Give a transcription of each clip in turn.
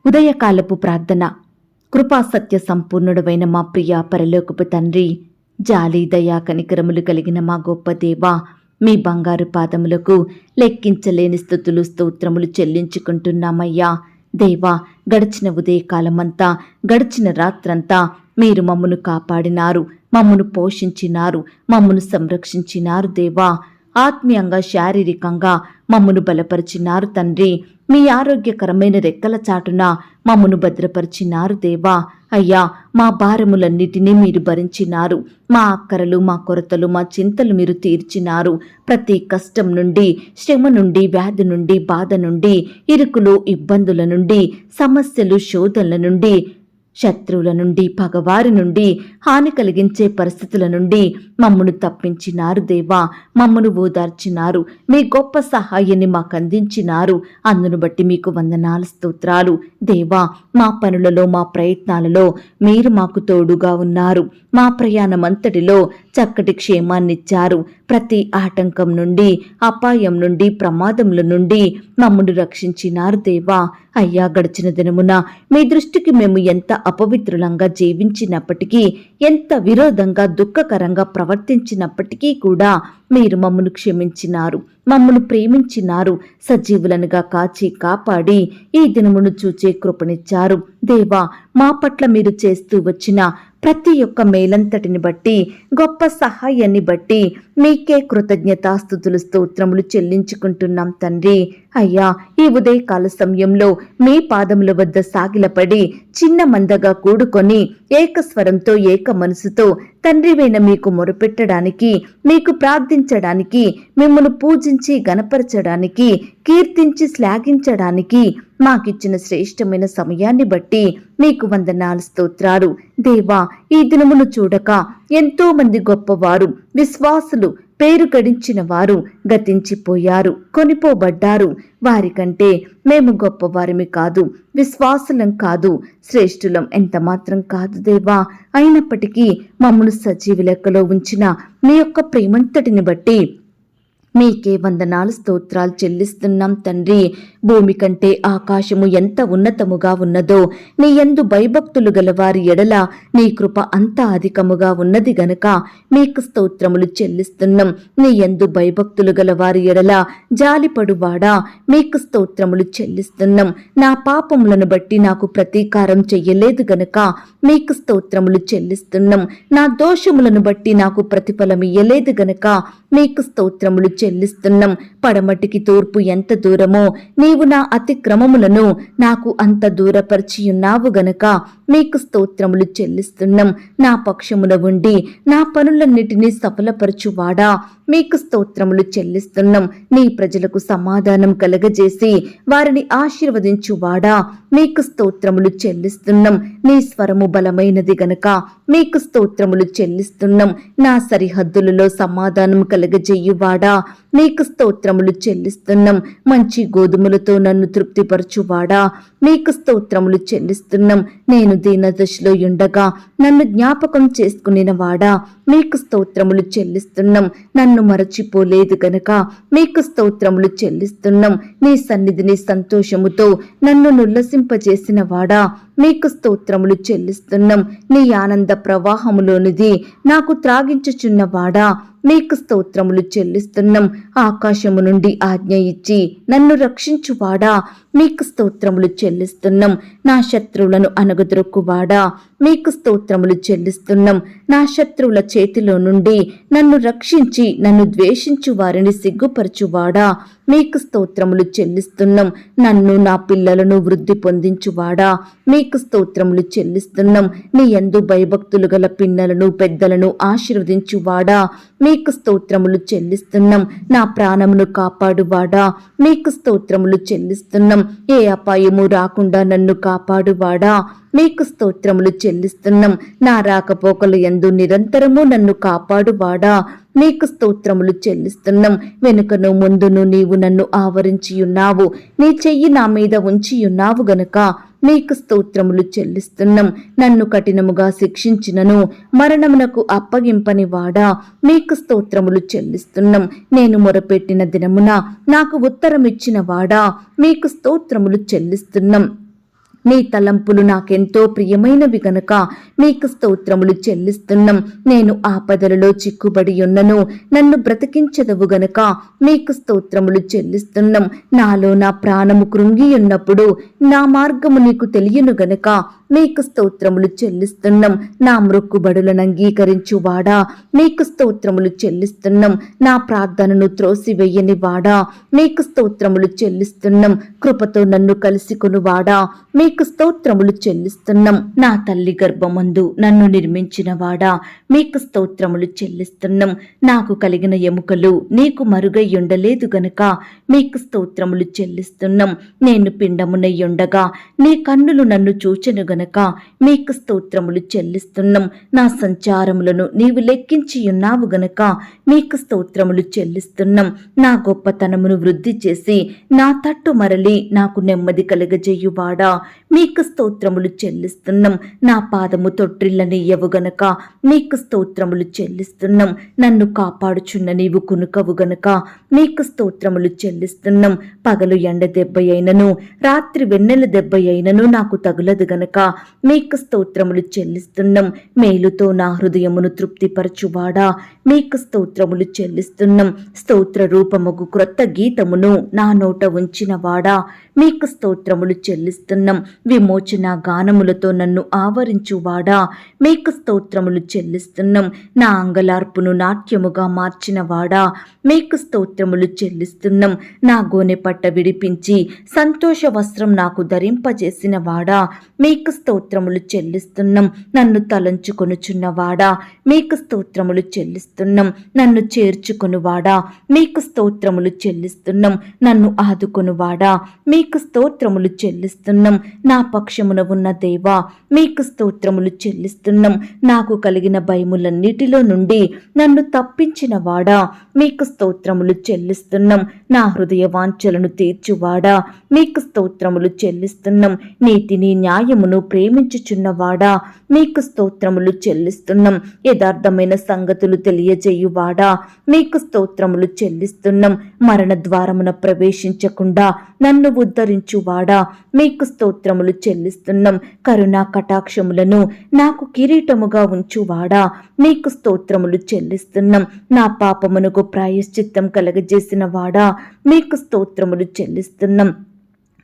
ఉదయకాలపు ప్రార్థన. కృపా సత్య సంపూర్ణుడవైన మా ప్రియ పరలోకపు తండ్రి, జాలి దయా కనికరములు కలిగిన మా గొప్ప దేవా, మీ బంగారు పాదములకు లెక్కించలేని స్తుతులు స్తోత్రములు చెల్లించుకుంటున్నామయ్యా. దేవా, గడిచిన ఉదయకాలమంతా, గడిచిన రాత్రంతా మీరు మమ్మను కాపాడినారు, మమ్మను పోషించినారు, మమ్మను సంరక్షించినారు. దేవా, ఆత్మీయంగా శారీరకంగా మమ్మను బలపరిచినారు తండ్రి. మీ ఆరోగ్యకరమైన రెక్కల చాటున మమ్మను భద్రపరిచినారు దేవా. అయ్యా, మా భారములన్నిటినీ మీరు భరించినారు. మా అక్కరలు, మా కొరతలు, మా చింతలు మీరు తీర్చినారు. ప్రతి కష్టం నుండి, శ్రమ నుండి, వ్యాధి నుండి, బాధ నుండి, ఇరుకులు, ఇబ్బందుల నుండి, సమస్యలు, శోధనల నుండి, శత్రువుల నుండి, పగవారి నుండి, హాని కలిగించే పరిస్థితుల నుండి మమ్మను తప్పించినారు దేవా. మమ్మను ఓదార్చినారు. మీ గొప్ప సహాయాన్ని మాకు అందించినారు. అందును బట్టి మీకు వందనాలు, స్తోత్రాలు దేవా. మా పనులలో, మా ప్రయత్నాలలో మీరు మాకు తోడుగా ఉన్నారు. మా ప్రయాణమంతటిలో చక్కటి క్షేమాన్నిచ్చారు. ప్రతి ఆటంకం నుండి, అపాయం నుండి, ప్రమాదముల నుండి మమ్మను రక్షించినారు దేవా. అయ్యా, గడిచిన దినమున మీ దృష్టికి మేము ఎంత అపవిత్రులంగా జీవించినప్పటికీ, ఎంత విరోధంగా దుఃఖకరంగా ప్రవర్తించినప్పటికీ కూడా మీరు మమ్మను క్షమించినారు, మమ్మను ప్రేమించినారు. సజీవులనుగా కాచి కాపాడి ఈ దినమును చూచే కృపనిచ్చారు దేవా. మా పట్ల మీరు చేస్తూ వచ్చిన ప్రతి ఒక్క మేలంతటిని బట్టి, గొప్ప సహాయాన్ని బట్టి మీకే కృతజ్ఞతాస్తుతులు స్తోత్రములు చెల్లించుకుంటున్నాం తండ్రి. అయ్యా, ఈ ఉదయకాల సమయంలో మీ పాదముల వద్ద సాగిలపడి చిన్న మందగా కూడుకొని ఏకస్వరంతో, ఏక మనసుతో తండ్రివైన మీకు మొరపెట్టడానికి, మీకు ప్రార్థించడానికి, మిమ్మల్ని పూజించి గణపరచడానికి, కీర్తించి శ్లాఘించడానికి మాకిచ్చిన శ్రేష్టమైన సమయాన్ని బట్టి మీకు వందనాలు, స్తోత్రాలు దేవా. ఈ దినమును చూడక ఎంతో మంది గొప్పవారు, విశ్వాసులు, పేరు గడించిన వారు గతించిపోయారు, కొనిపోబడ్డారు. వారికంటే మేము గొప్పవారిమి కాదు, విశ్వాసులం కాదు, శ్రేష్ఠులం ఎంత మాత్రం కాదు దేవా. అయినప్పటికీ మమ్మను సజీవ లెక్కలో ఉంచిన మీ యొక్క ప్రేమంతటిని బట్టి మీకే వందనాలు, స్తోత్రాలు చెల్లిస్తున్నాం తండ్రి. భూమి కంటే ఆకాశము ఎంత ఉన్నతముగా ఉన్నదో, నీ యందు భయభక్తులు గలవారి ఎడల నీ కృప అంత అధికముగా ఉన్నది గనక మీకు స్తోత్రములు చెల్లిస్తున్నాం. నీ యందు భయభక్తులు గలవారి ఎడల జాలిపడువాడా, మీకు స్తోత్రములు చెల్లిస్తున్నాం. నా పాపములను బట్టి నాకు ప్రతీకారం చెయ్యలేదు గనక మీకు స్తోత్రములు చెల్లిస్తున్నాం. నా దోషములను బట్టి నాకు ప్రతిఫలం ఇయ్యలేదు గనక మీకు స్తోత్రములు చెల్లిస్తున్నాం. పడమటికి తూర్పు ఎంత దూరమో నీవు నా అతిక్రమములను నాకు అంత దూరపరిచియున్నావు గనక మీకు స్తోత్రములు చెల్లిస్తున్నాం. నా పక్షమున ఉండి నా పనులన్నిటినీ సఫలపరచువాడా, మీకు స్తోత్రములు చెల్లిస్తున్నాం. నీ ప్రజలకు సమాధానం కలగజేసి వారిని ఆశీర్వదించువాడా, మీకు స్తోత్రములు చెల్లిస్తున్నాం. నీ స్వరము బలమైనది గనక మీకు స్తోత్రములు చెల్లిస్తున్నాం. నా సరిహద్దులలో సమాధానం కలగజేయువాడా, మీకు స్తోత్రములు చెల్లిస్తున్నాం. మంచి గోధుమలతో నన్ను తృప్తిపరచువాడా, మీకు స్తోత్రములు చెల్లిస్తున్నాం. నేను దీనదశలో ఉండగా నన్ను జ్ఞాపకం చేసుకునినవాడా, మీకు స్తోత్రములు చెల్లిస్తున్నాం. నన్ను మరచిపోలేదు గనక మీకు స్తోత్రములు చెల్లిస్తున్నాం. నీ సన్నిధిని సంతోషముతో నన్ను నుల్లసింపజేసిన వాడా, మీకు స్తోత్రములు చెల్లిస్తున్నాం. నీ ఆనంద ప్రవాహములోనిది నాకు త్రాగించుచున్నవాడా, మీకు స్తోత్రములు చెల్లిస్తున్నాం. ఆకాశము నుండి ఆజ్ఞ ఇచ్చి నన్ను రక్షించువాడా, మీకు స్తోత్రములు చెల్లిస్తున్నాం. నా శత్రువులను అనగదొరుకువాడా, మీకు స్తోత్రములు చెల్లిస్తున్నాం. నా శత్రువుల చేతిలో నుండి నన్ను రక్షించి నన్ను ద్వేషించు వారిని సిగ్గుపరచువాడా, మీకు స్తోత్రములు చెల్లిస్తున్నాం. నన్ను, నా పిల్లలను వృద్ధి పొందించువాడా, మీకు స్తోత్రములు చెల్లిస్తున్నాం. నీ యందు భయభక్తులు గల పిన్నలను, పెద్దలను ఆశీర్వదించువాడా, మీకు స్తోత్రములు చెల్లిస్తున్నాం. నా ప్రాణమును కాపాడువాడా, మీకు స్తోత్రములు చెల్లిస్తున్నాం. ఏ అపాయము రాకుండా నన్ను కాపాడువాడా, మీకు స్తోత్రములు చెల్లిస్తున్నాం. నా రాకపోకలు యందు నిరంతరము నన్ను కాపాడువాడా, మీకు స్తోత్రములు చెల్లిస్తున్నాం. వెనుకను ముందును నీవు నన్ను ఆవరించియున్నావు. నీ చెయ్యి నా మీద ఉంచియున్నావు గనుక మీకు స్తోత్రములు చెల్లిస్తున్నాం. నన్ను కఠినముగా శిక్షించినను మరణమునకు అప్పగింపని వాడా, మీకు స్తోత్రములు చెల్లిస్తున్నాం. నేను మొరపెట్టిన దినమున నాకు ఉత్తరమిచ్చిన వాడా, మీకు స్తోత్రములు చెల్లిస్తున్నాం. నీ తలంపులు నాకెంతో ప్రియమైనవి గనుక మీకు స్తోత్రములు చెల్లిస్తున్నాం. నేను ఆపదలలో చిక్కుబడి ఉన్నను, నన్ను బ్రతికించదవు గనుక మీకు స్తోత్రములు చెల్లిస్తున్నాం. నాలో నా ప్రాణము కృంగి ఉన్నప్పుడు నా మార్గము నీకు తెలియను గనుక మీకు స్తోత్రములు చెల్లిస్తున్నాం. నా మ్రొక్కుబడులను అంగీకరించువాడా మీకు స్తోత్రములు చెల్లిస్తున్నాం. నా ప్రార్థనను త్రోసివేయని వాడా మీకు స్తోత్రములు చెల్లిస్తున్నాం. కృపతో నన్ను కలుసుకొనువాడా మీకు స్తోత్రములు చెల్లిస్తున్నాం. నా తల్లి గర్భమందు నన్ను నిర్మించిన వాడా మీకు స్తోత్రములు చెల్లిస్తున్నాం. నాకు కలిగిన ఎముకలు నీకు మరుగై ఉండలేదు గనుక మీకు స్తోత్రములు చెల్లిస్తున్నాం. నేను పిండమునై ఉండగా నీ కన్నులు నన్ను చూచెను గనుక మీకు స్తోత్రములు చెల్లిస్తున్నాం. నా సంచారములను నీవు లెక్కించి ఉన్నావు గనుక మీకు స్తోత్రములు చెల్లిస్తున్నాం. నా గొప్పతనమును వృద్ధి చేసి నా తట్టు మరలి నాకు నెమ్మది కలగజేయువాడా మీకు స్తోత్రములు చెల్లిస్తున్నాం. నా పాదము తొట్టిల్లనియ్యవు గనుక మీకు స్తోత్రములు చెల్లిస్తున్నాం. నన్ను కాపాడుచున్న నీవు కునుకవు గనుక మీకు స్తోత్రములు చెల్లిస్తున్నాం. పగలు ఎండ దెబ్బ అయినను రాత్రి వెన్నెల దెబ్బ అయినను నాకు తగులదు గనుక మీకు స్తోత్రములు చెల్లిస్తున్నాం. మేలుతో నా హృదయమును తృప్తిపరచువాడా మీకు స్తోత్రములు చెల్లిస్తున్నాం. స్తోత్ర రూపముగు క్రొత్త గీతమును నా నోట ఉంచిన వాడా మీకు స్తోత్రములు చెల్లిస్తున్నాం. విమోచన గానములతో నన్ను ఆవరించువాడా మీకు స్తోత్రములు చెల్లిస్తున్నాం. నా అంగలార్పును నాట్యముగా మార్చిన వాడా మీకు స్తోత్రములు చెల్లిస్తున్నాం. నా గోనె పట్ట విడిపించి సంతోష వస్త్రం నాకు ధరింపజేసిన వాడా మీకు స్తోత్రములు చెల్లిస్తున్నాం. నన్ను తలంచుకొనుచున్నవాడా మీకు స్తోత్రములు చెల్లిస్తున్నాం. నన్ను చేర్చుకొనువాడా మీకు స్తోత్రములు చెల్లిస్తున్నాం. నన్ను ఆదుకొనువాడా మీకు స్తోత్రములు చెల్లిస్తున్నాం. నా పక్షమున ఉన్న దేవా మీకు స్తోత్రములు చెల్లిస్తున్నాం. నాకు కలిగిన భయములన్నిటిలో నుండి నన్ను తప్పించిన వాడా మీకు స్తోత్రములు చెల్లిస్తున్నాం. నా హృదయ వాంఛలను తీర్చువాడా మీకు స్తోత్రములు చెల్లిస్తున్నాం. నీతిని న్యాయమును ప్రేమించుచున్నవాడా మీకు స్తోత్రములు చెల్లిస్తున్నాం. యథార్థమైన సంగతులు తెలియజేయువాడా మీకు స్తోత్రములు చెల్లిస్తున్నాం. మరణ ద్వారమున ప్రవేశించకుండా నన్ను ఉద్ధరించువాడా మీకు స్తోత్రములు చెల్లిస్తున్నాం. కరుణా కటాక్షములను నాకు కిరీటముగా ఉంచువాడా మీకు స్తోత్రములు చెల్లిస్తున్నాం. నా పాపమునకు ప్రాయశ్చిత్తం కలగజేసిన వాడా మీకు స్తోత్రములు చెల్లిస్తున్నాం.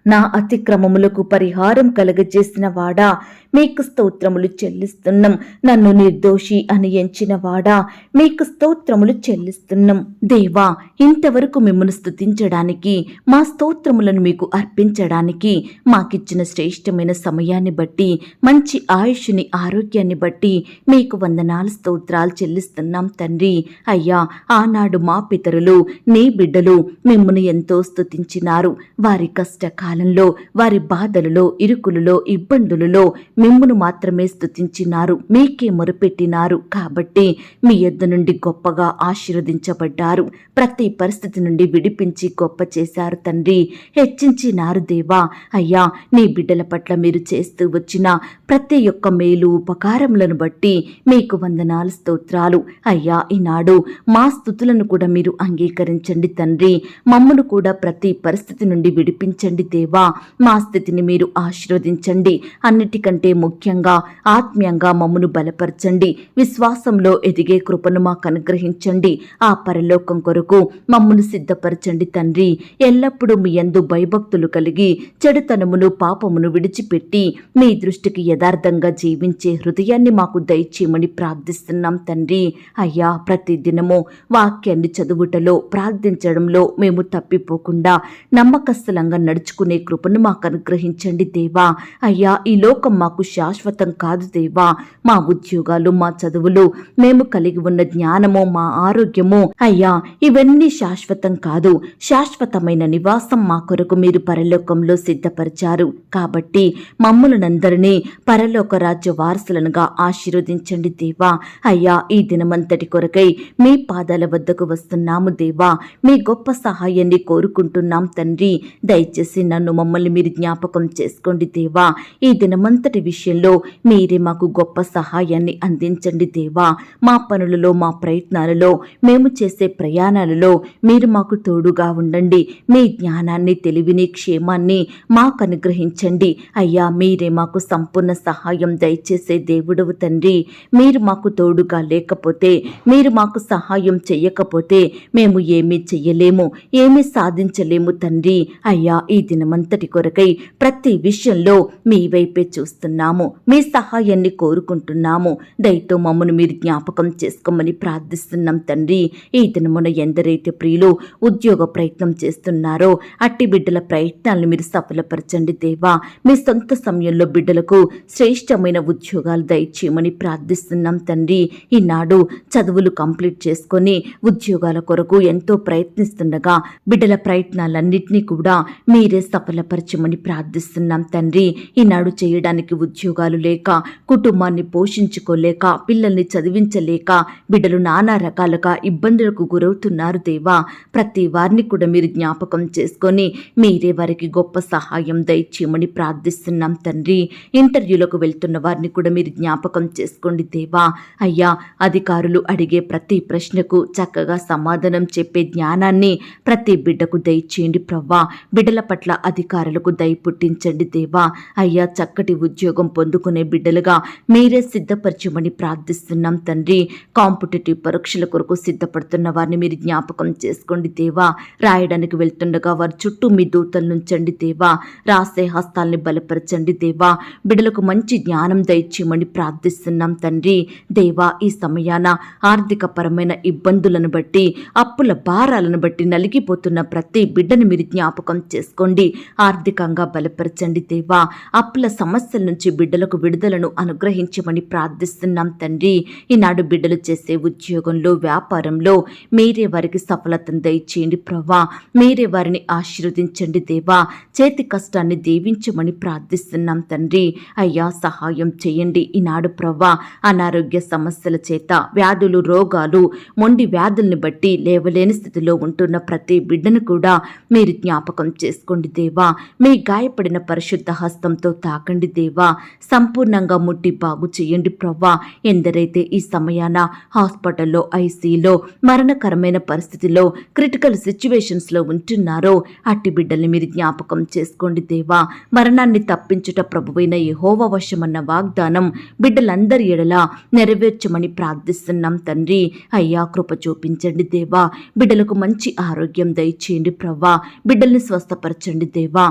నా అతిక్రమములకు పరిహారం కలగజేసిన వాడా మీకు స్తోత్రములు చెల్లిస్తున్నాం. నన్ను నిర్దోషి అని ఎంచిన వాడా మీకు స్తోత్రములు చెల్లిస్తున్నాం. దేవా ఇంతవరకు మిమ్మల్ని స్తుతించడానికి మా స్తోత్రములను మీకు అర్పించడానికి మాకిచ్చిన శ్రేష్టమైన సమయాన్ని బట్టి మంచి ఆయుష్ని ఆరోగ్యాన్ని బట్టి మీకు వందనాలు స్తోత్రాలు చెల్లిస్తున్నాం తండ్రి. అయ్యా ఆనాడు మా పితరులు నీ బిడ్డలు మిమ్మల్ని ఎంతో స్తుతించినారు. వారి కష్టకాలంలో వారి బాధలలో ఇరుకులలో ఇబ్బందులలో మిమ్మును మాత్రమే స్తుతించినారు, మీకే మొరపెట్టినారు. కాబట్టి మీ యొద్ద నుండి గొప్పగా ఆశీర్వదించబడ్డారు. ప్రతి పరిస్థితి నుండి విడిపించి గొప్ప చేశారు తండ్రి. హెచ్చించినారు దేవా. అయ్యా నీ బిడ్డల పట్ల మీరు చేస్తూ వచ్చిన ప్రతి ఒక్క మేలు ఉపకారములను బట్టి మీకు వందనాలు స్తోత్రాలు. అయ్యా ఈనాడు మా స్తుతులను కూడా మీరు అంగీకరించండి తండ్రి. మమ్మను కూడా ప్రతి పరిస్థితి నుండి విడిపించండి దేవా. మా స్థితిని మీరు ఆశీర్వదించండి. అన్నిటికంటే ముఖ్యంగా ఆత్మీయంగా మమ్మను బలపరచండి. విశ్వాసంలో ఎదిగే కృపను మాకు అనుగ్రహించండి. ఆ పరలోకం కొరకు మమ్మను సిద్ధపరచండి తండ్రి. ఎల్లప్పుడూ మీ యందు భయభక్తులు కలిగి చెడుతనమును పాపమును విడిచిపెట్టి మీ దృష్టికి యథార్థంగా జీవించే హృదయాన్ని మాకు దయచేయమని ప్రార్థిస్తున్నాం తండ్రి. అయ్యా ప్రతి దినము వాక్యాన్ని చదువుటలో ప్రార్థించడంలో మేము తప్పిపోకుండా నమ్మకస్తులంగా నడుచుకునే కృపను మాకు అనుగ్రహించండి దేవా. అయ్యా ఈ లోకం మాకు శాశ్వతం కాదు దేవా. మా ఉద్యోగాలు మా చదువులు మేము కలిగి ఉన్న జ్ఞానము మా ఆరోగ్యము అయ్యా ఇవన్నీ శాశ్వతం కాదు. శాశ్వతమైన నివాసం మా కొరకు మీరు పరలోకంలో సిద్ధపరిచారు. కాబట్టి మమ్మల్నందరినీ పరలోక రాజ్య వారసులనుగా ఆశీర్వదించండి దేవా. అయ్యా ఈ దినమంతటి కొరకై మీ పాదాల వద్దకు వస్తున్నాము దేవా. మీ గొప్ప సహాయాన్ని కోరుకుంటున్నాం తండ్రి. దయచేసి నన్ను మమ్మల్ని మీరు జ్ఞాపకం చేసుకోండి దేవా. ఈ దినమంతటి విషయంలో మీరే మాకు గొప్ప సహాయాన్ని అందించండి దేవా. మా పనులలో, మా ప్రయత్నాలలో, మేము చేసే ప్రయాణాలలో మీరు మాకు తోడుగా ఉండండి. మీ జ్ఞానాన్ని, తెలివిని, క్షేమాన్ని మాకు అనుగ్రహించండి అయ్యా. మీరే మాకు సంపూర్ణ సహాయం దయచేసే దేవుడవు తండ్రి. మీరు మాకు తోడుగా లేకపోతే, మీరు మాకు సహాయం చెయ్యకపోతే మేము ఏమీ చెయ్యలేము, ఏమీ సాధించలేము తండ్రి. అయ్యా, ఈ దినమంతటి కొరకై ప్రతి విషయంలో మీ వైపే చూస్తున్నాము, మీ సహాయాన్ని కోరుకుంటున్నాము. దయతో మమ్మను మీరు జ్ఞాపకం చేసుకోమని ప్రార్థిస్తున్నాం తండ్రి. ఈ దినమున ఎందరైతే ప్రియులు ఉద్యోగ ప్రయత్నం చేస్తున్నారో అట్టి బిడ్డల ప్రయత్నాలను మీరు సఫలపరచండి దేవా. మీ సొంత సమయంలో బిడ్డలకు శ్రేష్టమైన ఉద్యోగాలు దయచేయమని ప్రార్థిస్తున్నాం తండ్రి. ఈనాడు చదువులు కంప్లీట్ చేసుకొని ఉద్యోగాల కొరకు ఎంతో ప్రయత్నిస్తుండగా బిడ్డల ప్రయత్నాలన్నింటినీ కూడా మీరే సఫలపరచమని ప్రార్థిస్తున్నాం తండ్రి. ఈనాడు చేయడానికి ఉద్యోగాలు లేక, కుటుంబాన్ని పోషించుకోలేక, పిల్లల్ని చదివించలేక బిడ్డలు నానా రకాలుగా ఇబ్బందులకు గురవుతున్నారు దేవా. ప్రతి వారిని కూడా మీరు జ్ఞాపకం చేసుకొని మీరే వారికి గొప్ప సహాయం దయచేయమని ప్రార్థిస్తున్నాం తండ్రి. ఇంటర్వ్యూలకు వెళ్తున్న వారిని కూడా మీరు జ్ఞాపకం చేసుకోండి దేవా. అయ్యా, అధికారులు అడిగే ప్రతి ప్రశ్నకు చక్కగా సమాధానం చెప్పే జ్ఞానాన్ని ప్రతి బిడ్డకు దయచేయండి ప్రవ్వా. బిడ్డల పట్ల అధికారులకు దయ పుట్టించండి దేవా. అయ్యా, చక్కటి ఉద్యోగం పొందుకునే బిడ్డలుగా మీరే సిద్ధపరచమని ప్రార్థిస్తున్నాం తండ్రి. కాంపిటేటివ్ పరీక్షల కొరకు సిద్ధపడుతున్న వారిని మీరు జ్ఞాపకం చేసుకోండి దేవా. రాయడానికి వెళ్తుండగా వారి చుట్టూ మీ దూతలు నుంచండి దేవా. రాసే హస్తాల్ని బలపరచండి దేవా. బిడ్డలకు మంచి జ్ఞానం దయచేయమని ప్రార్థిస్తున్నాం తండ్రి. దేవా, ఈ సమయాన ఆర్థిక పరమైన ఇబ్బందులను బట్టి, అప్పుల భారాలను బట్టి నలిగిపోతున్న ప్రతి బిడ్డను మీరు జ్ఞాపకం చేసుకోండి. ఆర్థికంగా బలపరచండి దేవా. అప్పుల సమస్యల నుంచి బిడ్డలకు విడుదలను అనుగ్రహించమని ప్రార్థిస్తున్నాం తండ్రి. ఈనాడు బిడ్డలు చేసే ఉద్యోగంలో, వ్యాపారంలో మీరే వారికి సఫలతను దయచేయండి ప్రవ్వా. మీరే వారిని ఆశీర్వదించండి దేవా. చేతి కష్టాన్ని దీవించమని ప్రార్థిస్తున్నాం తండ్రి. అయ్యా, సహాయం చేయండి. ఈనాడు ప్రవ్వా, అనారోగ్య సమస్యల చేత, వ్యాధులు, రోగాలు, మొండి వ్యాధుల్ని బట్టి లేవలేని స్థితిలో ఉంటున్న ప్రతి బిడ్డను కూడా మీరు జ్ఞాపకం చేసుకోండి దేవా. మీ గాయపడిన పరిశుద్ధ హస్తంతో తాకండి దేవా. సంపూర్ణంగా ముట్టి బాగు చేయండి ప్రవ్వా. ఎందరైతే ఈ సమయాన హాస్పిటల్లో, ఐసీలో, మరణకరమైన పరిస్థితిలో, క్రిటికల్ సిచ్యువేషన్స్లో ఉంటున్నారో అట్టి బిడ్డల్ని మీరు జ్ఞాపకం చేసుకోండి దేవా. మరణాన్ని తప్పించుట ప్రభువైన యెహోవా వశమన్న వాగ్దానం బిడ్డలందరి ఎడలా నెరవేర్చమని ప్రార్థిస్తున్నాం తండ్రి. అయ్యా, కృప చూపించండి దేవా. బిడ్డలకు మంచి ఆరోగ్యం దయచేయండి ప్రవ్వా. బిడ్డల్ని స్వస్థపరచండి దేవా.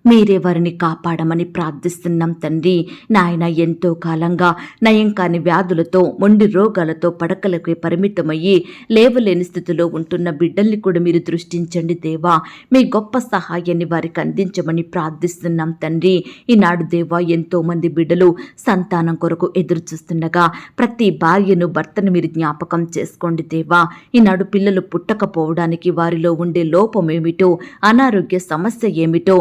మీరే వారిని కాపాడమని ప్రార్థిస్తున్నాం తండ్రి. నాయన, ఎంతో కాలంగా నయం కాని వ్యాధులతో, మొండి రోగాలతో పడకలకే పరిమితమయ్యి లేవలేని స్థితిలో ఉంటున్న బిడ్డల్ని కూడా మీరు దృష్టించండి దేవా. మీ గొప్ప సహాయాన్ని వారికి అందించమని ప్రార్థిస్తున్నాం తండ్రి. ఈనాడు దేవా, ఎంతో మంది బిడ్డలు సంతానం కొరకు ఎదురు చూస్తుండగా ప్రతి భార్యను, భర్తను మీరు జ్ఞాపకం చేసుకోండి దేవా. ఈనాడు పిల్లలు పుట్టకపోవడానికి వారిలో ఉండే లోపం ఏమిటో, అనారోగ్య సమస్య ఏమిటో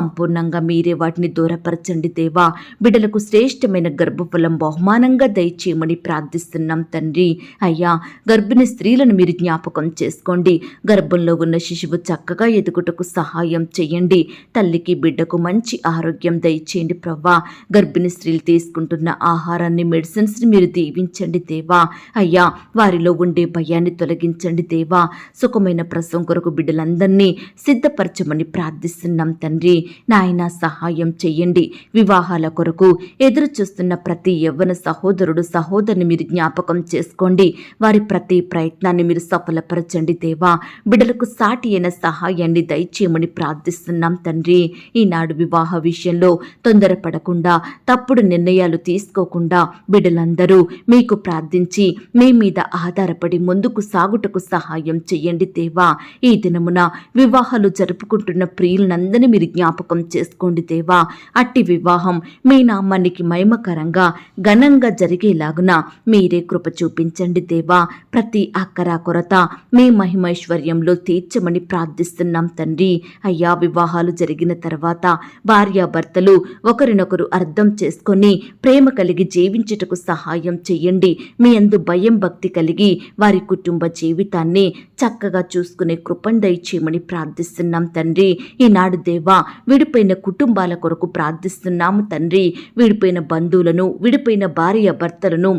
సంపూర్ణంగా మీరే వాటిని దూరపరచండి దేవా. బిడ్డలకు శ్రేష్టమైన గర్భఫలం బహుమానంగా దయచేయమని ప్రార్థిస్తున్నాం తండ్రి. అయ్యా, గర్భిణీ స్త్రీలను మీరు జ్ఞాపకం చేసుకోండి. గర్భంలో ఉన్న శిశువు చక్కగా ఎదుగుటకు సహాయం చేయండి. తల్లికి, బిడ్డకు మంచి ఆరోగ్యం దయచేయండి ప్రవ్వా. గర్భిణీ స్త్రీలు తీసుకుంటున్న ఆహారాన్ని, మెడిసిన్స్ని మీరు దీవించండి దేవా. అయ్యా, వారిలో ఉండే భయాన్ని తొలగించండి దేవా. సుఖమైన ప్రసవం కొరకు బిడ్డలందరినీ సిద్ధపరచమని ప్రార్థిస్తున్నాం తండ్రి. నాయన, సహాయం చెయ్యండి. వివాహాల కొరకు ఎదురు చూస్తున్న ప్రతి యవ్వన సహోదరుడు, సహోదరుని మీరు జ్ఞాపకం చేసుకోండి. వారి ప్రతి ప్రయత్నాన్ని మీరు సఫలపరచండి దేవా. బిడ్డలకు సాటి అయిన సహాయాన్ని దయచేయమని ప్రార్థిస్తున్నాం తండ్రి. ఈనాడు వివాహ విషయంలో తొందరపడకుండా, తప్పుడు నిర్ణయాలు తీసుకోకుండా బిడ్డలందరూ మీకు ప్రార్థించి మీ మీద ఆధారపడి ముందుకు సాగుటకు సహాయం చెయ్యండి దేవా. ఈ దినమున వివాహాలు జరుపుకుంటున్న ప్రియులందరినీ మీరు జ్ఞాపకం చేసుకోండి దేవా. అట్టి వివాహం మీ నామానికి మహిమకరంగా, ఘనంగా జరిగేలాగున మీరే కృప చూపించండి దేవా. ప్రతి అక్కరా కొరత మీ మహిమైశ్వర్యంలో తీర్చమని ప్రార్థిస్తున్నాం తండ్రి. అయ్యా, వివాహాలు జరిగిన తర్వాత భార్యాభర్తలు ఒకరినొకరు అర్థం చేసుకొని ప్రేమ కలిగి జీవించుటకు సహాయం చెయ్యండి. మీ యందు భయం, భక్తి కలిగి వారి కుటుంబ జీవితాన్ని చక్కగా చూసుకునే కృపను దయచేయమని ప్రార్థిస్తున్నాం తండ్రి. ఈనాడు దేవా విడిపోయిన కుటుంబాల కొరకు ప్రార్థిస్తున్నాము తండ్రి. విడిపోయిన బంధువులను, విడిపోయిన భార్య భర్తలను,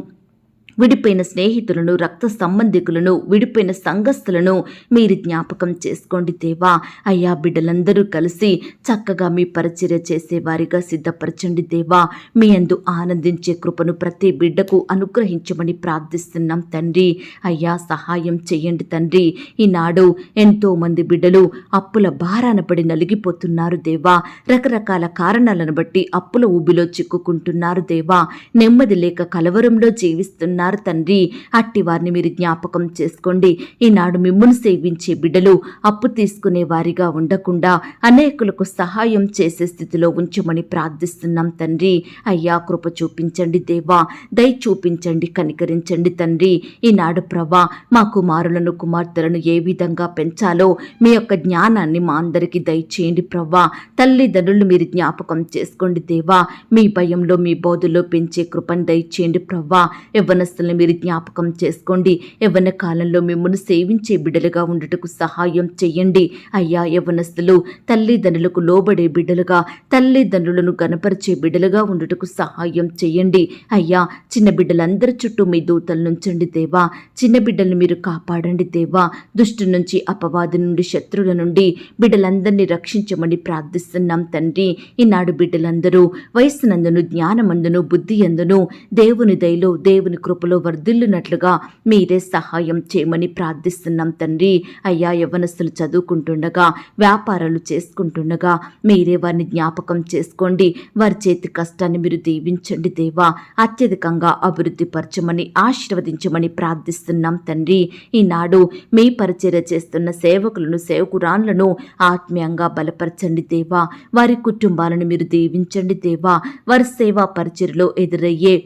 విడిపోయిన స్నేహితులను, రక్త సంబంధికులను, విడిపోయిన సంఘస్థులను మీరు జ్ఞాపకం చేసుకోండి దేవా. అయ్యా బిడ్డలందరూ కలిసి చక్కగా మీ పరిచర్య చేసేవారిగా సిద్ధపరచండి దేవా. మీ యందు ఆనందించే కృపను ప్రతి బిడ్డకు అనుగ్రహించమని ప్రార్థిస్తున్నాం తండ్రి. అయ్యా సహాయం చేయండి తండ్రి. ఈనాడు ఎంతో మంది బిడ్డలు అప్పుల భారాన పడి నలిగిపోతున్నారు దేవా. రకరకాల కారణాలను బట్టి అప్పుల ఊబిలో చిక్కుకుంటున్నారు దేవా. నెమ్మది లేక కలవరంలో జీవిస్తున్నారు తండ్రి. అట్టి వారిని మీరు జ్ఞాపకం చేసుకోండి. ఈనాడు మిమ్మును సేవించే బిడ్డలు అప్పు తీసుకునే వారిగా ఉండకుండా అనేకులకు సహాయం చేసే స్థితిలో ఉంచమని ప్రార్థిస్తున్నాం తండ్రి. అయ్యా కృప చూపించండి దేవా. దయ చూపించండి, కనికరించండి తండ్రి. ఈనాడు ప్రభా మా కుమారులను, కుమార్తెలను ఏ విధంగా పెంచాలో మీ యొక్క జ్ఞానాన్ని మా అందరికీ దయచేయండి ప్రభా. తల్లిదండ్రులు మీరు జ్ఞాపకం చేసుకోండి దేవా. మీ భయంలో, మీ బోధలో పెంచే కృపను దయచేయండి ప్రభా. యవ్వనస్తులను మీరు జ్ఞాపకం చేసుకోండి. యవ్వన కాలంలో మిమ్మల్ని సేవించే బిడ్డలుగా ఉండుటకు సహాయం చేయండి. అయ్యా యవ్వనస్తులు తల్లిదండ్రులకు లోబడే బిడ్డలుగా, తల్లిదండ్రులను గణపరిచే బిడ్డలుగా ఉండుటకు సహాయం చేయండి. అయ్యా చిన్న బిడ్డలందరి చుట్టూ మీ దూతలు నుంచండి దేవా. చిన్న బిడ్డలను మీరు కాపాడండి దేవా. దుష్టు నుంచి, అపవాది నుండి, శత్రువుల నుండి బిడ్డలందరినీ రక్షించమని ప్రార్థిస్తున్నాం తండ్రి. ఈనాడు బిడ్డలందరూ వయస్సునందును, జ్ఞానమందును, బుద్ధి అందును దేవుని దయలో, దేవుని కృపలో వర్ధిల్లునట్లుగా మీరే సహాయం చేయమని ప్రార్థిస్తున్నాం తండ్రి. అయ్యా యవ్వనస్తులు చదువుకుంటుండగా, వ్యాపారాలు చేసుకుంటుండగా మీరే వారిని జ్ఞాపకం చేసుకోండి. వారి చేతి కష్టాన్ని మీరు దీవించండి దేవా. అత్యధికంగా అభివృద్ధి పరచమని, ఆశీర్వదించమని ప్రార్థిస్తున్నాం తండ్రి. ఈనాడు మీ పరిచర్య చేస్తున్న సేవకులను, సేవకురాన్లను ఆత్మీయంగా బలపరచండి దేవా. వారి కుటుంబాలను మీరు దీవించండి దేవా. వారి సేవా పరిచర్యలో ఎదురయ్యే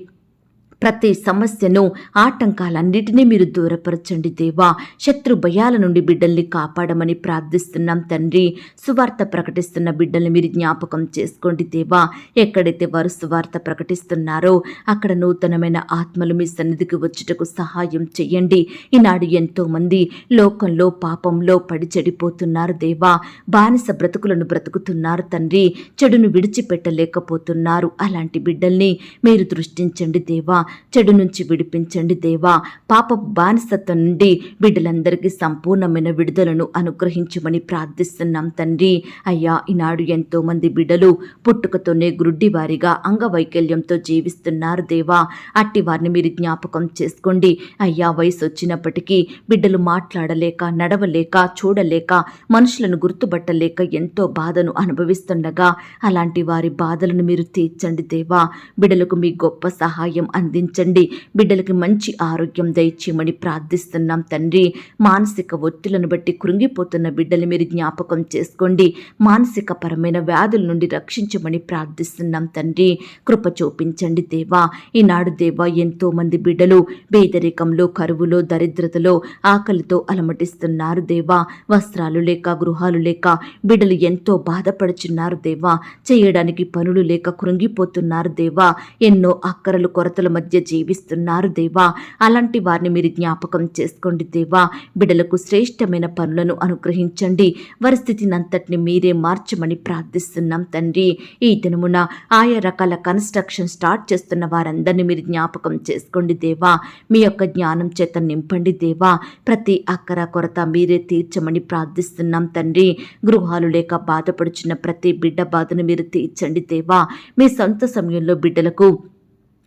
ప్రతి సమస్యను, ఆటంకాలన్నిటినీ మీరు దూరపరచండి దేవా. శత్రు భయాల నుండి బిడ్డల్ని కాపాడమని ప్రార్థిస్తున్నాం తండ్రి. సువార్త ప్రకటిస్తున్న బిడ్డల్ని మీరు జ్ఞాపకం చేసుకోండి దేవా. ఎక్కడైతే వారు సువార్త ప్రకటిస్తున్నారో అక్కడ నూతనమైన ఆత్మలు మీ సన్నిధికి వచ్చుటకు సహాయం చేయండి. ఈనాడు ఎంతో మంది లోకంలో, పాపంలో పడి చెడిపోతున్నారు దేవా. బానిస బ్రతుకులను బ్రతుకుతున్నారు తండ్రి. చెడును విడిచిపెట్టలేకపోతున్నారు. అలాంటి బిడ్డల్ని మీరు దృష్టించండి దేవా. చెడు నుంచి విడిపించండి దేవా. పాప బానిసత్వం నుండి బిడ్డలందరికీ సంపూర్ణమైన విడుదలను అనుగ్రహించమని ప్రార్థిస్తున్నాం తండ్రి. అయ్యా ఈనాడు ఎంతో మంది బిడ్డలు పుట్టుకతోనే గ్రుడ్డివారిగా, అంగవైకల్యంతో జీవిస్తున్నారు దేవా. అట్టి వారిని మీరు జ్ఞాపకం చేసుకోండి. అయ్యా వయసు వచ్చినప్పటికీ బిడ్డలు మాట్లాడలేక, నడవలేక, చూడలేక, మనుషులను గుర్తుపట్టలేక ఎంతో బాధను అనుభవిస్తుండగా అలాంటి వారి బాధలను మీరు తీర్చండి దేవా. బిడ్డలకు మీ గొప్ప సహాయం అందించండి. బిడ్డలకి మంచి ఆరోగ్యం దయచేయమని ప్రార్థిస్తున్నాం తండ్రి. మానసిక ఒత్తిళ్లను బట్టి కృంగిపోతున్న బిడ్డలు మీరు జ్ఞాపకం చేసుకోండి. మానసిక పరమైన వ్యాధుల నుండి రక్షించమని ప్రార్థిస్తున్నాం తండ్రి. కృప చూపించండి దేవా. ఈనాడు దేవా ఎంతో మంది బిడ్డలు పేదరికంలో, కరువులో, దరిద్రతలో, ఆకలితో అలమటిస్తున్నారు దేవా. వస్త్రాలు లేక, గృహాలు లేక బిడ్డలు ఎంతో బాధపడుచున్నారు దేవా. చేయడానికి పనులు లేక కృంగిపోతున్నారు దేవా. ఎన్నో అక్కరలు, కొరతల మధ్య జీవిస్తున్నారు దేవా. అలాంటి వారిని మీరు జ్ఞాపకం చేసుకోండి దేవా. బిడ్డలకు శ్రేష్టమైన పనులను అనుగ్రహించండి. వారి స్థితిని అంతటిని మీరే మార్చమని ప్రార్థిస్తున్నాం తండ్రి. ఈ దినమున ఆయా రకాల కన్స్ట్రక్షన్ స్టార్ట్ చేస్తున్న వారందరినీ మీరు జ్ఞాపకం చేసుకోండి దేవా. మీ యొక్క జ్ఞానం చేత నింపండి దేవా. ప్రతి అక్కర, కొరత మీరే తీర్చమని ప్రార్థిస్తున్నాం తండ్రి. గృహాలు లేక బాధపడుచున్న ప్రతి బిడ్డ బాధను మీరు తీర్చండి దేవా. మీ సొంత సమయంలో బిడ్డలకు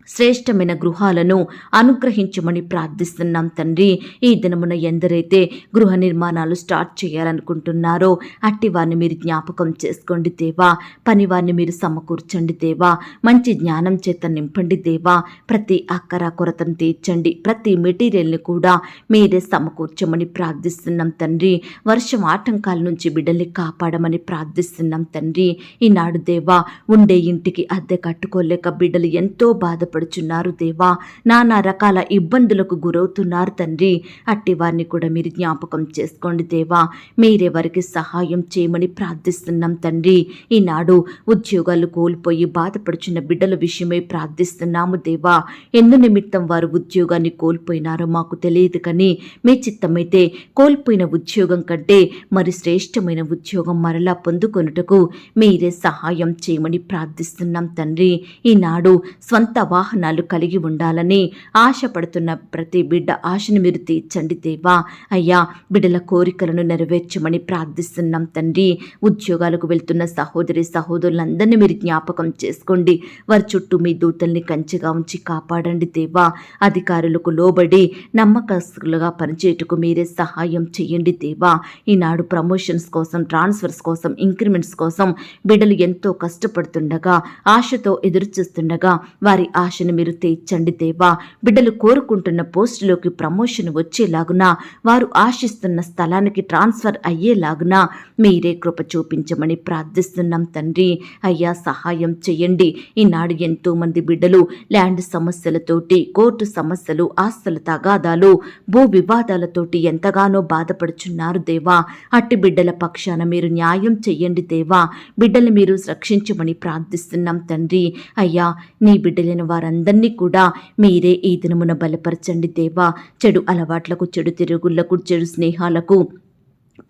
శ్రేష్టమైన గృహాలను అనుగ్రహించమని ప్రార్థిస్తున్నాం తండ్రి. ఈ దినమున ఎందరైతే గృహ నిర్మాణాలు స్టార్ట్ చేయాలనుకుంటున్నారో అట్టి వారిని మీరు జ్ఞాపకం చేసుకోండి దేవా. పని వారిని మీరు సమకూర్చండి దేవా. మంచి జ్ఞానం చేత నింపండి దేవా. ప్రతి అక్కర, కొరతను తీర్చండి. ప్రతి మెటీరియల్ని కూడా మీరే సమకూర్చమని ప్రార్థిస్తున్నాం తండ్రి. వర్షం ఆటంకాల నుంచి బిడ్డల్ని కాపాడమని ప్రార్థిస్తున్నాం తండ్రి. ఈనాడు దేవా ఉండే ఇంటికి అద్దె కట్టుకోలేక బిడ్డలు ఎంతో బాధపడుతున్నారు బాధపడుచున్నారు దేవా, నానా రకాల ఇబ్బందులకు గురవుతున్నారు తండ్రి. అట్టి వారిని కూడా మీరు జ్ఞాపకం చేసుకోండి దేవా. మీరే వారికి సహాయం చేయమని ప్రార్థిస్తున్నాం తండ్రి. ఈనాడు ఉద్యోగాలు కోల్పోయి బాధపడుచున్న బిడ్డల విషయమై ప్రార్థిస్తున్నాము దేవా. ఎందు నిమిత్తం వారు ఉద్యోగాన్ని కోల్పోయినారో మాకు తెలియదు, కానీ మీ చిత్తమైతే కోల్పోయిన ఉద్యోగం కంటే మరి శ్రేష్టమైన ఉద్యోగం మరలా పొందుకొనుటకు మీరే సహాయం చేయమని ప్రార్థిస్తున్నాం తండ్రి. ఈనాడు స్వంత వాహనాలు కలిగి ఉండాలని ఆశపడుతున్న ప్రతి బిడ్డ ఆశను మీరు తీర్చండి దేవా. అయ్యా, బిడ్డల కోరికలను నెరవేర్చమని ప్రార్థిస్తున్నాం తండ్రి. ఉద్యోగాలకు వెళ్తున్న సహోదరి సహోదరులందరినీ మీరు జ్ఞాపకం చేసుకోండి. వారి చుట్టూ మీ దూతల్ని కంచెగా ఉంచి కాపాడండి దేవా. అధికారులకు లోబడి నమ్మకస్తులుగా పనిచేయటకు మీరే సహాయం చేయండి దేవా. ఈనాడు ప్రమోషన్స్ కోసం, ట్రాన్స్ఫర్స్ కోసం, ఇంక్రిమెంట్స్ కోసం బిడ్డలు ఎంతో కష్టపడుతుండగా, ఆశతో ఎదురుచూస్తుండగా వారి ఆశను మీరు తీర్చండి దేవా. బిడ్డలు కోరుకుంటున్న పోస్టులోకి ప్రమోషన్ వచ్చేలాగున, వారు ఆశిస్తున్న స్థలానికి ట్రాన్స్ఫర్ అయ్యేలాగున మీరే కృప చూపించమని ప్రార్థిస్తున్నాం తండ్రి. అయ్యా, సహాయం చేయండి. ఈనాడు ఎంతో మంది బిడ్డలు ల్యాండ్ సమస్యలతోటి, కోర్టు సమస్యలు, ఆస్తుల తగాదాలు, భూ వివాదాలతోటి ఎంతగానో బాధపడుచున్నారు దేవా. అట్టి బిడ్డల పక్షాన మీరు న్యాయం చెయ్యండి దేవా. బిడ్డల్ని మీరు రక్షించమని ప్రార్థిస్తున్నాం తండ్రి. అయ్యా, నీ బిడ్డలైన వారందరినీ కూడా మీరే ఈ దినమున బలపరచండి దేవా. చెడు అలవాట్లకు, చెడు తిరుగుళ్లకు, చెడు స్నేహాలకు,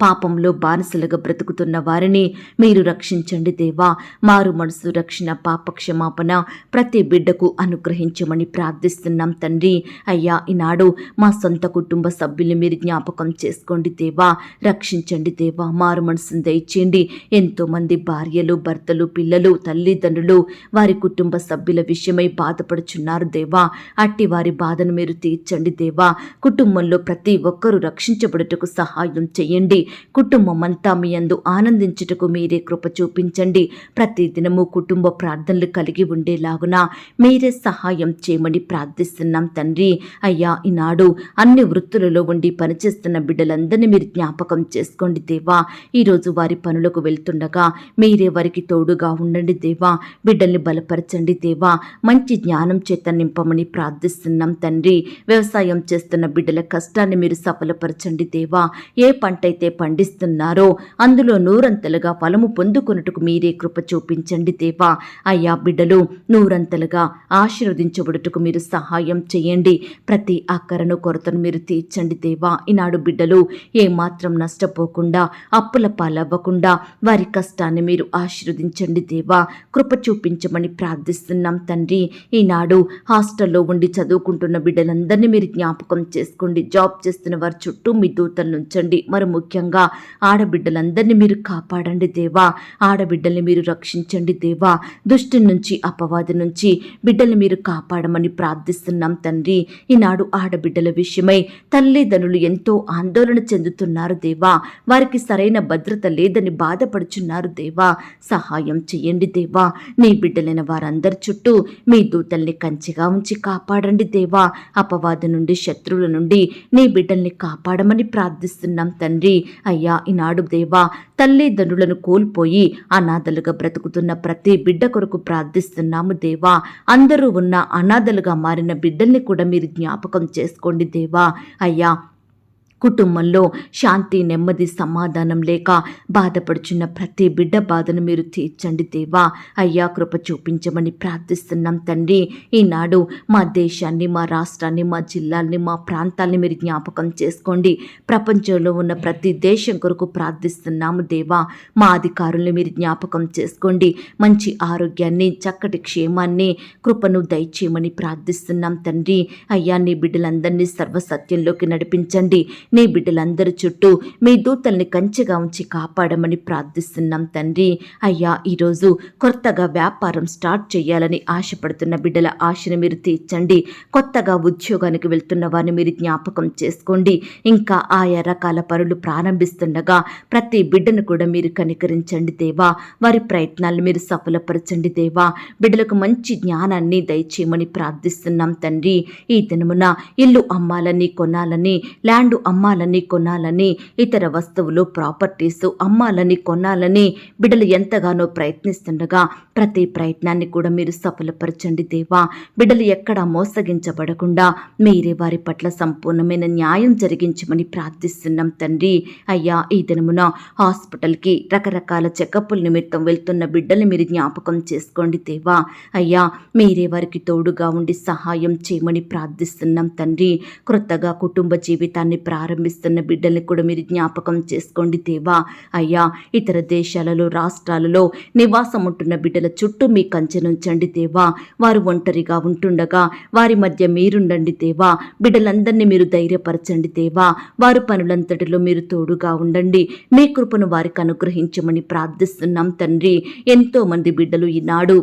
పాపంలో బానిసలుగా బ్రతుకుతున్న వారిని మీరు రక్షించండి దేవా. మారు మనసు, రక్షణ, పాప క్షమాపణ ప్రతి బిడ్డకు అనుగ్రహించమని ప్రార్థిస్తున్నాం తండ్రి. అయ్యా, ఈనాడు మా సొంత కుటుంబ సభ్యుల్ని మీరు జ్ఞాపకం చేసుకోండి దేవా. రక్షించండి దేవా. మారు మనసును దయచేయండి. ఎంతోమంది భార్యలు, భర్తలు, పిల్లలు, తల్లిదండ్రులు వారి కుటుంబ సభ్యుల విషయమై బాధపడుచున్నారు దేవా. అట్టి వారి బాధను మీరు తీర్చండి దేవా. కుటుంబంలో ప్రతి ఒక్కరూ రక్షించబడుటకు సహాయం చేయండి. కుటుంబం అంతా మీ యందు ఆనందించుటకు మీరే కృప చూపించండి. ప్రతి దినము కుటుంబ ప్రార్థనలు కలిగి ఉండేలాగున మీరే సహాయం చేయమని ప్రార్థిస్తున్నాం తండ్రి. అయ్యా, ఈనాడు అన్ని వృత్తులలో ఉండి పనిచేస్తున్న బిడ్డలందరినీ మీరు జ్ఞాపకం చేసుకోండి దేవా. ఈరోజు వారి పనులకు వెళ్తుండగా మీరే వారికి తోడుగా ఉండండి దేవా. బిడ్డల్ని బలపరచండి దేవా. మంచి జ్ఞానం చేత నింపమని ప్రార్థిస్తున్నాం తండ్రి. వ్యవసాయం చేస్తున్న బిడ్డల కష్టాన్ని మీరు సఫలపరచండి దేవా. ఏ పంట అయితే పండిస్తున్నారో అందులో నూరంతలుగా ఫలము పొందుకొనుటకు మీరే కృప చూపించండి దేవా. అయ్యా, బిడ్డలు నూరంతలుగా ఆశీర్వదించబడుటకు మీరు సహాయం చేయండి. ప్రతి అక్కరను, కొరతను మీరు తీర్చండి దేవా. ఈనాడు బిడ్డలు ఏమాత్రం నష్టపోకుండా, అప్పుల పాలవ్వకుండా వారి కష్టాన్ని మీరు ఆశీర్వదించండి దేవా. కృప చూపించమని ప్రార్థిస్తున్నాం తండ్రి. ఈనాడు హాస్టల్లో ఉండి చదువుకుంటున్న బిడ్డలందరినీ మీరు జ్ఞాపకం చేసుకోండి. జాబ్ చేస్తున్న వారి చుట్టూ మీ దూతలను ఉంచండి. మరి ముఖ్యంగా ఆడబిడ్డలందరినీ మీరు కాపాడండి దేవా. ఆడబిడ్డల్ని మీరు రక్షించండి దేవా. దుష్టి నుంచి, అపవాది నుంచి బిడ్డల్ని మీరు కాపాడమని ప్రార్థిస్తున్నాం తండ్రి. ఈనాడు ఆడబిడ్డల విషయమై తల్లిదండ్రులు ఎంతో ఆందోళన చెందుతున్నారు దేవా. వారికి సరైన భద్రత లేదని బాధపడుచున్నారు దేవా. సహాయం చేయండి దేవా. నీ బిడ్డలైన వారందరి చుట్టూ మీ దూతల్ని కంచెగా ఉంచి కాపాడండి దేవా. అపవాది నుండి, శత్రువుల నుండి నీ బిడ్డల్ని కాపాడమని ప్రార్థిస్తున్నాం తండ్రి. అయ్యా, ఈనాడు దేవా, తల్లిదండ్రులను కోల్పోయి అనాథలుగా బ్రతుకుతున్న ప్రతి బిడ్డ కొరకు ప్రార్థిస్తున్నాము దేవా. అందరూ ఉన్న అనాథలుగా మారిన బిడ్డల్ని కూడా మీరు జ్ఞాపకం చేసుకోండి దేవా. అయ్యా, కుటుంబంలో శాంతి, నెమ్మది, సమాధానం లేక బాధపడుచున్న ప్రతి బిడ్డ బాధను మీరు తీర్చండి దేవా. అయ్యా, కృప చూపించమని ప్రార్థిస్తున్నాం తండ్రి. ఈనాడు మా దేశాన్ని, మా రాష్ట్రాన్ని, మా జిల్లాల్ని, మా ప్రాంతాల్ని మీరు జ్ఞాపకం చేసుకోండి. ప్రపంచంలో ఉన్న ప్రతి దేశం కొరకు ప్రార్థిస్తున్నాము దేవా. మా అధికారుల్ని మీరు జ్ఞాపకం చేసుకోండి. మంచి ఆరోగ్యాన్ని, చక్కటి క్షేమాన్ని, కృపను దయచేయమని ప్రార్థిస్తున్నాం తండ్రి. అయ్యా, నీ బిడ్డలందరినీ సర్వసత్యంలోకి నడిపించండి. నీ బిడ్డలందరి చుట్టూ మీ దూతల్ని కంచెగా ఉంచి కాపాడమని ప్రార్థిస్తున్నాం తండ్రి. అయ్యా, ఈరోజు కొత్తగా వ్యాపారం స్టార్ట్ చేయాలని ఆశపడుతున్న బిడ్డల ఆశను మీరు తీర్చండి. కొత్తగా ఉద్యోగానికి వెళ్తున్న వారిని మీరు జ్ఞాపకం చేసుకోండి. ఇంకా ఆయా రకాల పనులు ప్రారంభిస్తుండగా ప్రతి బిడ్డను కూడా మీరు కనికరించండి దేవా. వారి ప్రయత్నాలను మీరు సఫలపరచండి దేవా. బిడ్డలకు మంచి జ్ఞానాన్ని దయచేయమని ప్రార్థిస్తున్నాం తండ్రి. ఈ దినమున ఇల్లు అమ్మాలని, కొనాలని, ల్యాండ్ అమ్మాలని కొనాలని, ఇతర వస్తువులు ప్రాపర్టీస్ అమ్మాలని కొనాలని బిడ్డలు ఎంతగానో ప్రయత్నిస్తుండగా ప్రతి ప్రయత్నాన్ని కూడా మీరు సఫలపరచండి దేవా. బిడ్డలు ఎక్కడా మోసగించబడకుండా మీరే వారి పట్ల సంపూర్ణమైన న్యాయం జరిగించమని ప్రార్థిస్తున్నాం తండ్రి. అయ్యా, ఈ దినమున హాస్పిటల్కి రకరకాల చెకప్ల నిమిత్తం వెళ్తున్న బిడ్డల్ని మీరు జ్ఞాపకం చేసుకోండి దేవా. అయ్యా, మీరే వారికి తోడుగా ఉండి సహాయం చేయమని ప్రార్థిస్తున్నాం తండ్రి. క్రొత్తగా కుటుంబ జీవితాన్ని ప్రారంభిస్తున్న బిడ్డల్ని కూడా మీరు జ్ఞాపకం చేసుకోండి దేవా. అయ్యా, ఇతర దేశాలలో రాష్ట్రాలలో నివాసం ఉంటున్న బిడ్డల చుట్టూ మీ కంచెనుంచండి దేవా. వారు ఒంటరిగా ఉంటుండగా వారి మధ్య మీరుండండి దేవా. బిడ్డలందరినీ మీరు ధైర్యపరచండి దేవా. వారు పనులంతటిలో మీరు తోడుగా ఉండండి. మీ కృపను వారికి అనుగ్రహించమని ప్రార్థిస్తున్నాం తండ్రి. ఎంతో మంది బిడ్డలు ఈనాడు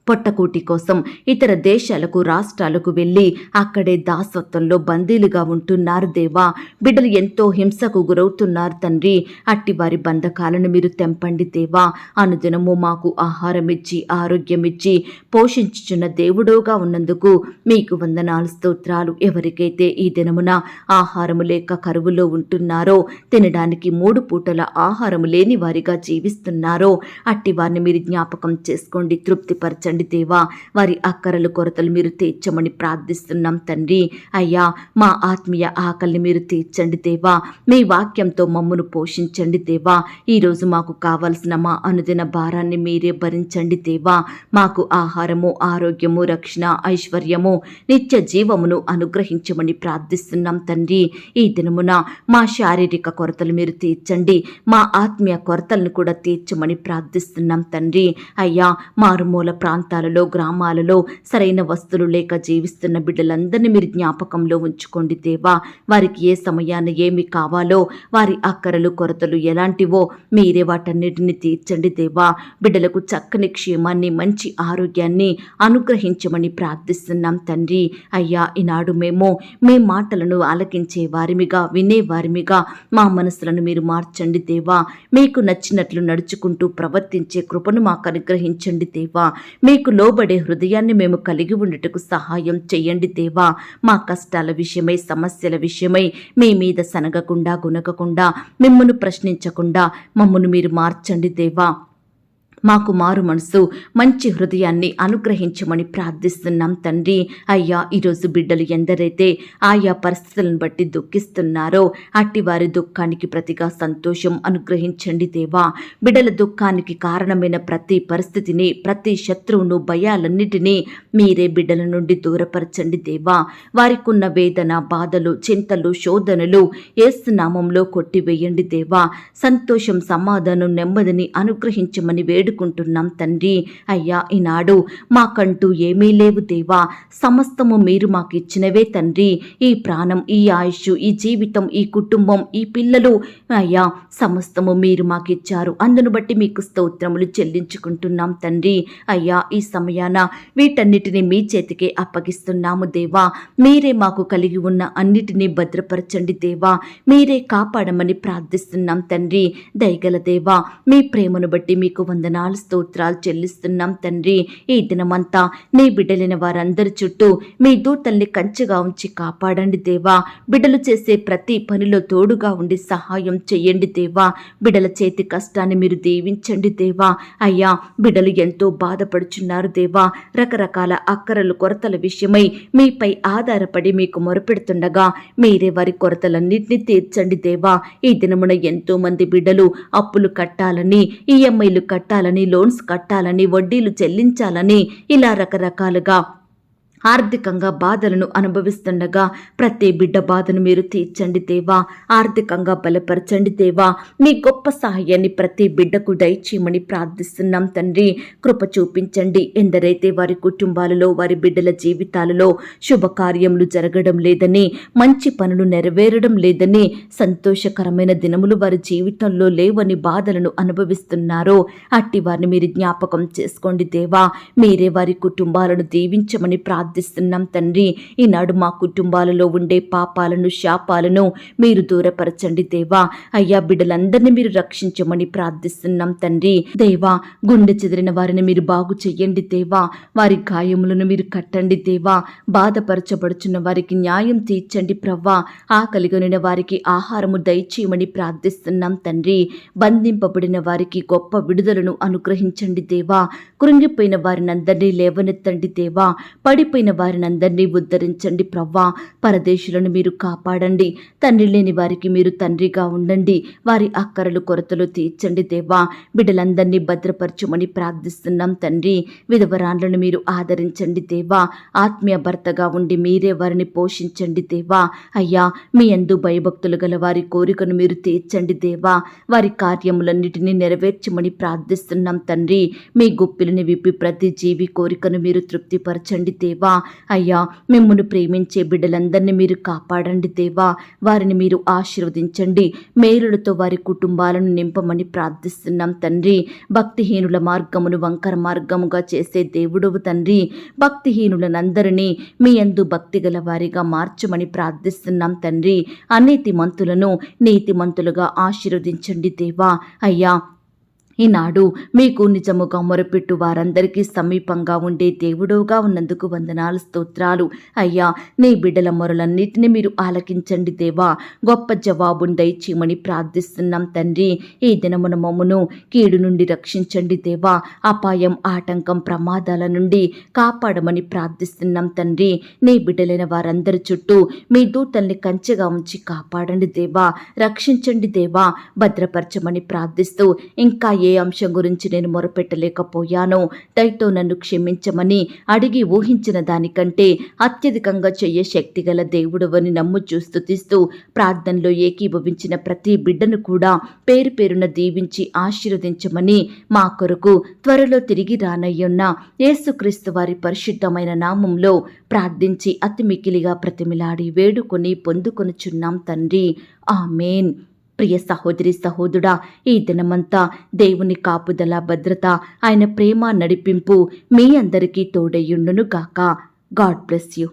పొట్టకూటి కోసం ఇతర దేశాలకు రాష్ట్రాలకు వెళ్ళి అక్కడే దాసత్వంలో బందీలుగా ఉంటున్నారు దేవా. బిడ్డలు ఎంతో హింసకు గురవుతున్నారు తండ్రి. అట్టి వారి బంధకాలను మీరు తెంపండి దేవా. అనుదినము మాకు ఆహారం ఇచ్చి ఆరోగ్యం ఇచ్చి పోషించుచున్న దేవుడుగా ఉన్నందుకు మీకు వందనాలు స్తోత్రాలు. ఎవరికైతే ఈ దినమున ఆహారము లేక కరువులో ఉంటున్నారో, తినడానికి 3 పూటల ఆహారము లేని వారిగా జీవిస్తున్నారో అట్టి వారిని మీరు జ్ఞాపకం చేసుకోండి, తృప్తిపరచండి దేవా. వారి అక్కరలు కొరతలు మీరు తీర్చమని ప్రార్థిస్తున్నాం తండ్రి. అయ్యా, మా ఆత్మీయ ఆకలిని మీరు తీర్చండి దేవా. మీ వాక్యంతో మమ్మను పోషించండి దేవా. ఈరోజు మాకు కావలసిన మా అనుదిన భారాన్ని మీరే భరించండి దేవా. మాకు ఆహారము, ఆరోగ్యము, రక్షణ, ఐశ్వర్యము, నిత్య జీవమును అనుగ్రహించమని ప్రార్థిస్తున్నాం తండ్రి. ఈ దినమున మా శారీరక కొరతలు మీరు తీర్చండి, మా ఆత్మీయ కొరతలను కూడా తీర్చమని ప్రార్థిస్తున్నాం తండ్రి. అయ్యా, మారుమూల ప్రాంతాలలో, గ్రామాలలో సరైన వస్తువులు లేక జీవిస్తున్న బిడ్డలందరినీ మీరు జ్ఞాపకంలో ఉంచుకోండి దేవా. వారికి ఏ సమయాన ఏమి కావాలో, వారి అక్కరలు కొరతలు ఎలాంటివో మీరే వాటన్నిటిని తీర్చండి దేవా. బిడ్డలకు చక్కని క్షేమాన్ని, మంచి ఆరోగ్యాన్ని అనుగ్రహించమని ప్రార్థిస్తున్నాం తండ్రి. అయ్యా, ఈనాడు మేము మీ మాటలను ఆలకించే వారిమిగా, వినే వారిమిగా మా మనసులను మీరు మార్చండి దేవా. మీకు నచ్చినట్లు నడుచుకుంటూ ప్రవర్తించే కృపను మాకు అనుగ్రహించండి దేవా. మీకు లోబడే హృదయాన్ని మేము కలిగి ఉండటకు సహాయం చేయండి దేవా. మా కష్టాల విషయమై, సమస్యల విషయమై మీ మీద సనగకుండా, గునగకుండా, మిమ్మల్ని ప్రశ్నించకుండా మమ్మల్ని మీరు మార్చండి దేవా. మాకు మారు మనసు, మంచి హృదయాన్ని అనుగ్రహించమని ప్రార్థిస్తున్నాం తండ్రి. అయ్యా, ఈరోజు బిడ్డలు ఎందరైతే ఆయా పరిస్థితులను బట్టి దుఃఖిస్తున్నారో అట్టి వారి దుఃఖానికి ప్రతిగా సంతోషం అనుగ్రహించండి దేవా. బిడ్డల దుఃఖానికి కారణమైన ప్రతి పరిస్థితిని, ప్రతి శత్రువును, భయాలన్నిటినీ మీరే బిడ్డల నుండి దూరపరచండి దేవా. వారికి ఉన్న వేదన, బాధలు, చింతలు, శోధనలు యేసు నామంలో కొట్టివేయండి దేవా. సంతోషం, సమాధానం, నెమ్మదిని అనుగ్రహించమని వేడుకుంటున్నాం తండ్రి. అయ్యా, ఈనాడు మాకంటూ ఏమీ లేవు దేవా. సమస్తము మీరు మాకు ఇచ్చినవే తండ్రి. ఈ ప్రాణం, ఈ ఆయుష్, ఈ జీవితం, ఈ కుటుంబం, ఈ పిల్లలు, అయ్యా సమస్తము మీరు మాకు ఇచ్చారు. అందును బట్టి మీకు స్తోత్రములు చెల్లించుకుంటున్నాం తండ్రి. అయ్యా, ఈ సమయాన వీటన్నిటిని మీ చేతికే అప్పగిస్తున్నాము దేవా. మీరే మాకు కలిగి ఉన్న అన్నిటినీ భద్రపరచండి దేవా. మీరే కాపాడమని ప్రార్థిస్తున్నాం తండ్రి. దయగల దేవా, మీ ప్రేమను బట్టి మీకు వందనాలు, స్తోత్రాలు చెల్లిస్తున్నాం తండ్రి. ఈ దినమంతా నీ బిడ్డలైన వారందరి చుట్టూ మీ దూతల్ని కంచెగా ఉంచి కాపాడండి దేవా. బిడ్డలు చేసే ప్రతి పనిలో తోడుగా ఉండి సహాయం చెయ్యండి దేవా. బిడ్డల చేతి కష్టాన్ని మీరు దీవించండి దేవా. అయ్యా, బిడ్డలు ఎంతో బాధపడుచున్నారు దేవా. రకరకాల అక్కరలు, కొరతల విషయమై మీపై ఆధారపడి మీకు మొరపెడుతుండగా మీరే వారి కొరతలన్నింటినీ తీర్చండి దేవా. ఈ దినమున ఎంతో మంది బిడ్డలు అప్పులు కట్టాలని, ఈఎంఐలు కట్టాలని, లోన్స్ కట్టాలని, వడ్డీలు చెల్లించాలని, ఇలా రకరకాలుగా ఆర్థికంగా బాధలను అనుభవిస్తుండగా ప్రతి బిడ్డ బాధను మీరు తీర్చండి దేవా. ఆర్థికంగా బలపరచండి దేవా. మీ గొప్ప సహాయాన్ని ప్రతి బిడ్డకు దయచేయమని ప్రార్థిస్తున్నాం తండ్రి. కృప చూపించండి. ఎందరైతే వారి కుటుంబాలలో, వారి బిడ్డల జీవితాలలో శుభకార్యములు జరగడం లేదని, మంచి పనులు నెరవేరడం లేదని, సంతోషకరమైన దినములు వారి జీవితంలో లేవని బాధలను అనుభవిస్తున్నారో అట్టి వారిని మీరు జ్ఞాపకం చేసుకోండి దేవా. మీరే వారి కుటుంబాలను దీవించమని ప్రార్థిస్తున్నాం ప్రార్థిస్తున్నాం తండ్రి. ఈనాడు మా కుటుంబాలలో ఉండే పాపాలను, శాపాలను మీరు దూరపరచండి దేవా. అయ్యా, బిడ్డలందరినీ మీరు రక్షించమని ప్రార్థిస్తున్నాం తండ్రి. దేవా, గుండె చెదిరిన వారిని మీరు బాగు చెయ్యండి దేవా. వారి గాయములను మీరు కట్టండి దేవా. బాధపరచబడుచున్న వారికి న్యాయం తీర్చండి ప్రవ్వా. ఆకలిగొనిన వారికి ఆహారము దయచేయమని ప్రార్థిస్తున్నాం తండ్రి. బంధింపబడిన వారికి గొప్ప విడుదలను అనుగ్రహించండి దేవా. కృంగిపోయిన వారినందరినీ లేవనెత్తండి దేవా. పడిపోయిన వారినందరినీ ఉద్ధరించండి ప్రవ్వా. పరదేశులను మీరు కాపాడండి. తండ్రి లేని వారికి మీరు తండ్రిగా ఉండండి. వారి అక్కరలు కొరతలు తీర్చండి దేవా. బిడ్డలందరినీ భద్రపరచమని ప్రార్థిస్తున్నాం తండ్రి. విధవరాండ్లను మీరు ఆదరించండి దేవా. ఆత్మీయ భర్తగా ఉండి మీరే వారిని పోషించండి దేవా. అయ్యా, మీ యందు భయభక్తులు గల వారి కోరికను మీరు తీర్చండి దేవా. వారి కార్యములన్నిటినీ నెరవేర్చమని ప్రార్థిస్తున్నాం తండ్రి. మీ గుప్పిలిని విప్పి ప్రతి జీవి కోరికను మీరు తృప్తిపరచండి దేవా. అయ్యా, మిమ్మును ప్రేమించే బిడ్డలందరినీ మీరు కాపాడండి దేవా. వారిని మీరు ఆశీర్వదించండి. మేలులతో వారి కుటుంబాలను నింపమని ప్రార్థిస్తున్నాం తండ్రి. భక్తిహీనుల మార్గమును వంకర మార్గముగా చేసే దేవుడవు తండ్రి. భక్తిహీనులనందరినీ మీ యందు భక్తి గల వారిగా మార్చమని ప్రార్థిస్తున్నాం తండ్రి. అనీతిమంతులను నీతిమంతులుగా ఆశీర్వదించండి దేవా. అయ్యా, ఈనాడు మీకు నిజముగా మొరపెట్టు వారందరికీ సమీపంగా ఉండే దేవుడుగా ఉన్నందుకు వందనాలు, స్తోత్రాలు. అయ్యా, నీ బిడ్డల మొరలన్నిటిని మీరు ఆలకించండి దేవా. గొప్ప జవాబును దయచేయమని ప్రార్థిస్తున్నాం తండ్రి. ఈ దినమున మమ్మును కీడు నుండి రక్షించండి దేవా. అపాయం, ఆటంకం, ప్రమాదాల నుండి కాపాడమని ప్రార్థిస్తున్నాం తండ్రి. నీ బిడ్డలైన వారందరి చుట్టూ మీ దూతల్ని కంచెగా ఉంచి కాపాడండి దేవా. రక్షించండి దేవా. భద్రపరచమని ప్రార్థిస్తూ ఇంకా ఏ అంశం గురించి నేను మొరపెట్టలేకపోయానో దయతో నన్ను క్షమించమని అడిగి ఊహించిన దానికంటే అత్యధికంగా చెయ్య శక్తిగల దేవుడవని నమ్ముచూ స్తుతిస్తూ ప్రార్థనలో ఏకీభవించిన ప్రతి బిడ్డను కూడా పేరు పేరున దీవించి ఆశీర్వదించమని మా కొరకు త్వరలో తిరిగి రానయ్యున్న యేసుక్రీస్తు వారి పరిశుద్ధమైన నామంలో ప్రార్థించి అతి మిక్కిలిగా ప్రతిమిలాడి వేడుకొని పొందుకొనుచున్నాం తండ్రి. ఆమేన్. ప్రియ సహోదరి, సహోదరుడా, ఈ దినమంతా దేవుని కాపుదల, భద్రత, ఆయన ప్రేమ, నడిపింపు మీ అందరికీ తోడయ్యుండును గాక. God bless you.